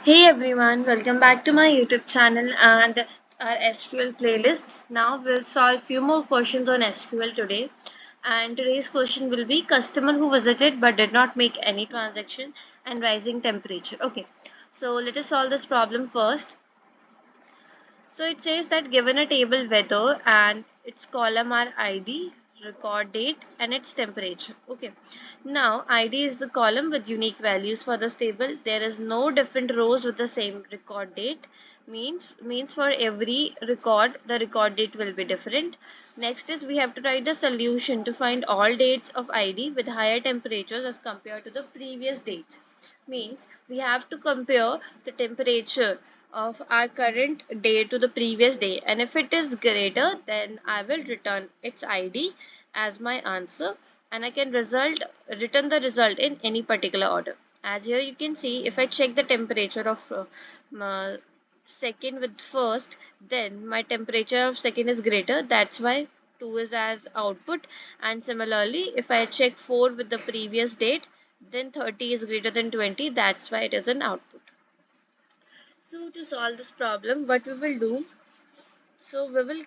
Hey everyone, welcome back to my YouTube channel and our SQL playlist. Now we'll solve few more questions on SQL today. And today's question will be customer who visited but did not make any transaction and rising temperature. Okay, so let us solve this problem first. So it says that given a table weather and its column are ID, record date and its temperature. Okay. Now ID is the column with unique values for this table. There is no different rows with the same record date. Means for every record the record date will be different. Next is we have to write the solution to find all dates of ID with higher temperatures as compared to the previous dates. Means we have to compare the temperature of our current day to the previous day, and if it is greater then I will return its ID as my answer, and I can return the result in any particular order. As here you can see, if I check the temperature of second with first, then my temperature of second is greater, that's why 2 is as output. And similarly, if I check 4 with the previous date, then 30 is greater than 20, that's why it is an output. So to solve this problem, what we will do, so we will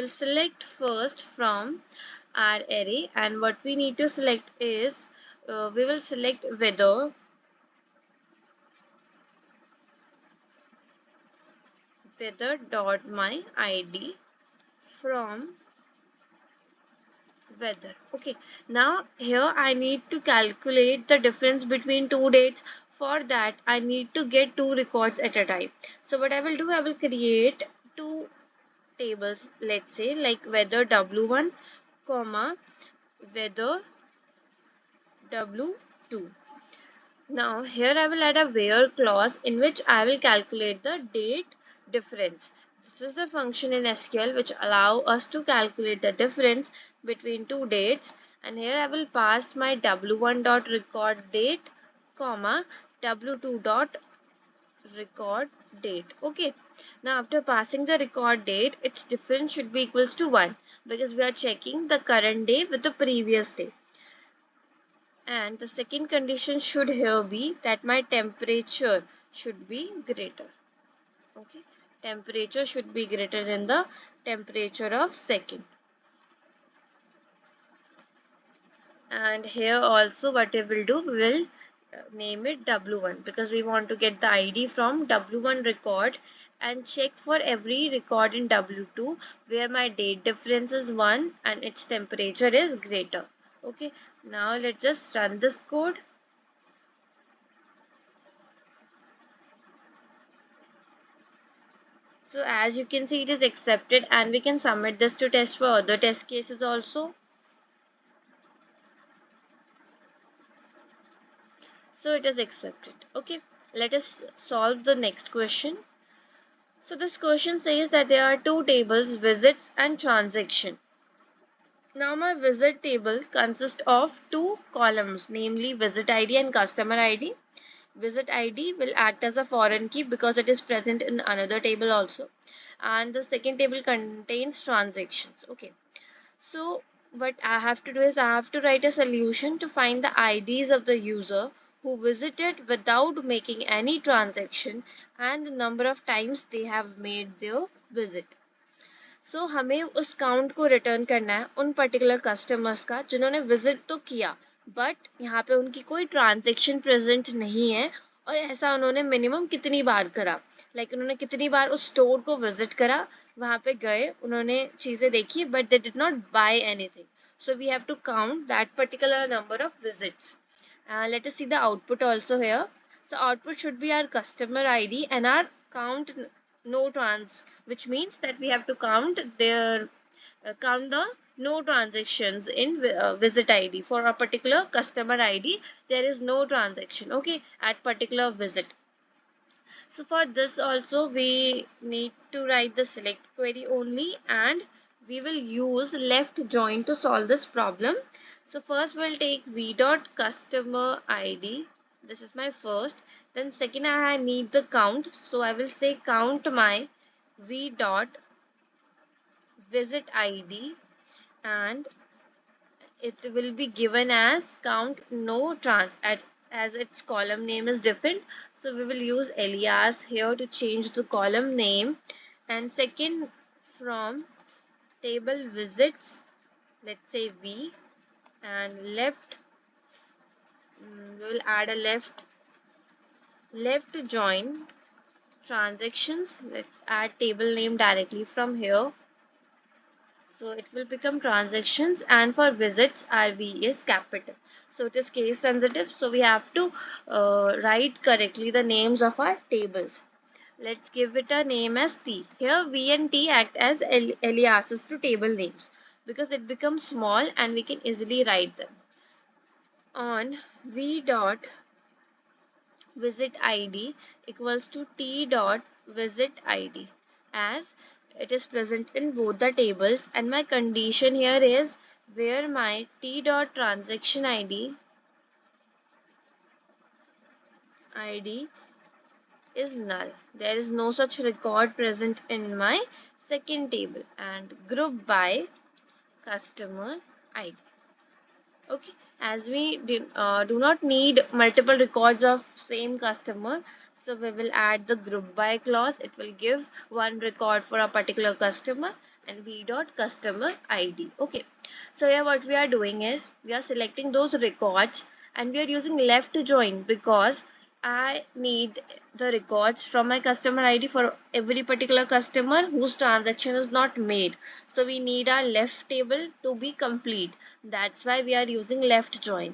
select first from our array, and what we need to select is, we will select weather dot my id from weather. Okay, now here I need to calculate the difference between two dates. For that I need to get two records at a time. So what I will do, I will create two tables, let's say like weather w1 comma weather w2. Now here I will add a where clause in which I will calculate the date difference. This is the function in SQL which allow us to calculate the difference between two dates, and here I will pass my w1 dot record date comma w2 dot record date. Okay, now after passing the record date, its difference should be equals to 1 because we are checking the current day with the previous day. And the second condition should here be that my temperature should be greater. Okay, temperature should be greater than the temperature of second. And here also what we will do, we will name it w1 because we want to get the id from w1 record and check for every record in w2 where my date difference is 1 and its temperature is greater. Okay, now let's just run this code. So as you can see, it is accepted and we can submit this to test for other test cases also. So it is accepted. Okay, let us solve the next question. So this question says that there are two tables, visits and transaction. Now my visit table consists of two columns, namely visit ID and customer ID. Visit ID will act as a foreign key because it is present in another table also. And the second table contains transactions. Okay. So what I have to do is I have to write a solution to find the IDs of the user who visited without making any transaction and the number of times they have made their visit. So हमें उस count को return करना है उन particular customers का जिन्होंने visit तो किया बट यहाँ पे उनकी कोई ट्रांजेक्शन प्रेजेंट नहीं है, और ऐसा उन्होंने मिनिमम कितनी बार करा, लाइक उन्होंने कितनी बार उस स्टोर को विजिट करा, वहाँ पे गए, उन्होंने चीज़ें देखी but they did not buy anything. So we have to count that particular number of visits. Let us see the output also here. So output should be our customer ID and our count no trans, which means that we have to count the no transactions in visit ID. For a particular customer ID there is no transaction, okay, at particular visit. So for this also we need to write the select query only, and we will use left join to solve this problem. So first we'll take v dot customer ID. This is my first. Then second I need the count. So I will say count my v dot visit ID, and it will be given as count no trans at as its column name is different. So we will use alias here to change the column name. And second, from table visits, let's say V, and left, we will add a left join transactions. Let's add table name directly from here. So it will become transactions, and for visits our V is capital. So it is case sensitive. So we have to write correctly the names of our tables. Let's give it a name as T. Here V and T act as aliases to table names because it becomes small and we can easily write them. On V dot visit id equals to T dot visit id, as it is present in both the tables, and my condition here is where my T dot transaction id is null. There is no such record present in my second table, and group by customer id. Okay, as we do not need multiple records of same customer, so we will add the group by clause. It will give one record for a particular customer and v dot customer id. Okay, so here what we are doing is we are selecting those records and we are using left to join because I need the records from my customer ID for every particular customer whose transaction is not made. So we need our left table to be complete. That's why we are using left join.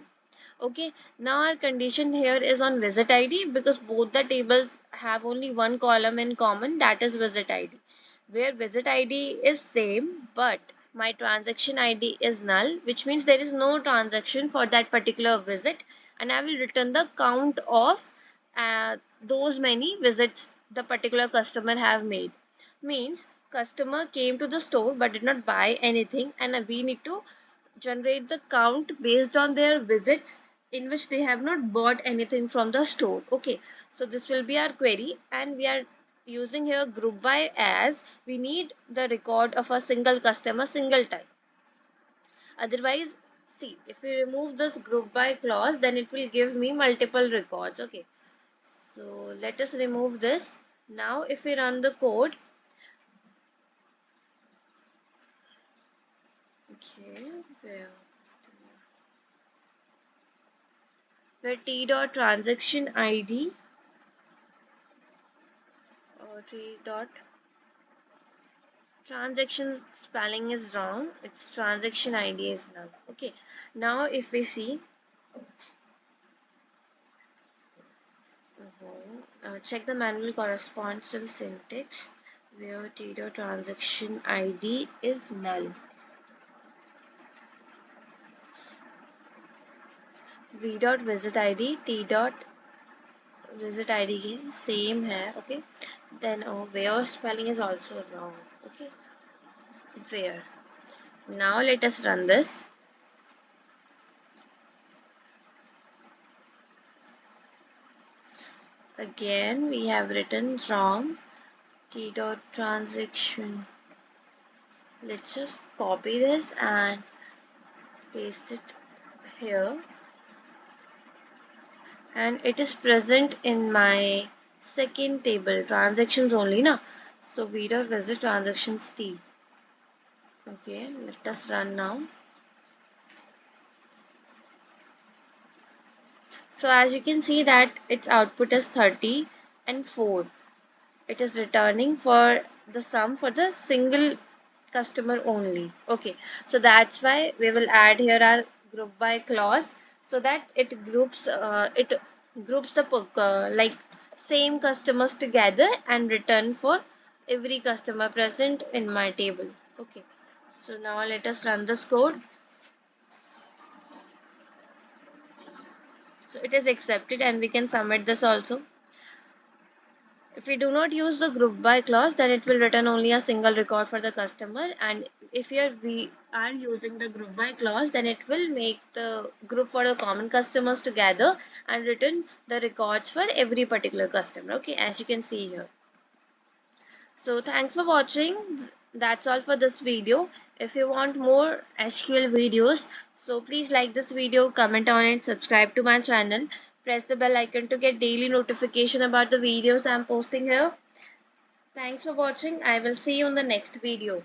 Okay, now our condition here is on visit ID because both the tables have only one column in common, that is visit ID. Where visit ID is same but my transaction ID is null, which means there is no transaction for that particular visit, and I will return the count of those many visits the particular customer have made. Means customer came to the store but did not buy anything, and we need to generate the count based on their visits in which they have not bought anything from the store. Okay, so this will be our query, and we are using here group by as we need the record of a single customer single time. Otherwise, see, if we remove this group by clause, then it will give me multiple records. Okay, so let us remove this. Now if we run the code, okay, where T dot transaction ID or T dot transaction spelling is wrong, its transaction ID is null. Okay, now if we see, check the manual corresponds to the syntax where T dot transaction ID is null. V dot visit ID, T dot visit ID के same है. Okay, then where spelling is also wrong. Okay, where. Now let us run this. Again we have written wrong T dot transaction. Let's just copy this and paste it here, and it is present in my second table transactions only now. So v dot visit transactions T. Okay, let us run now. So as you can see that its output is 30 and 4. It is returning for the sum for the single customer only. Okay, so that's why we will add here our group by clause so that it groups the like same customers together and return for every customer present in my table. Okay, so now let us run this code. So it is accepted and we can submit this also. If we do not use the group by clause, then it will return only a single record for the customer, and if we are using the group by clause, then it will make the group for the common customers together and return the records for every particular customer. Okay, as you can see here. So thanks for watching. That's all for this video. If you want more SQL videos, so please like this video, comment on it, subscribe to my channel. Press the bell icon to get daily notification about the videos I'm posting here. Thanks for watching. I will see you in the next video.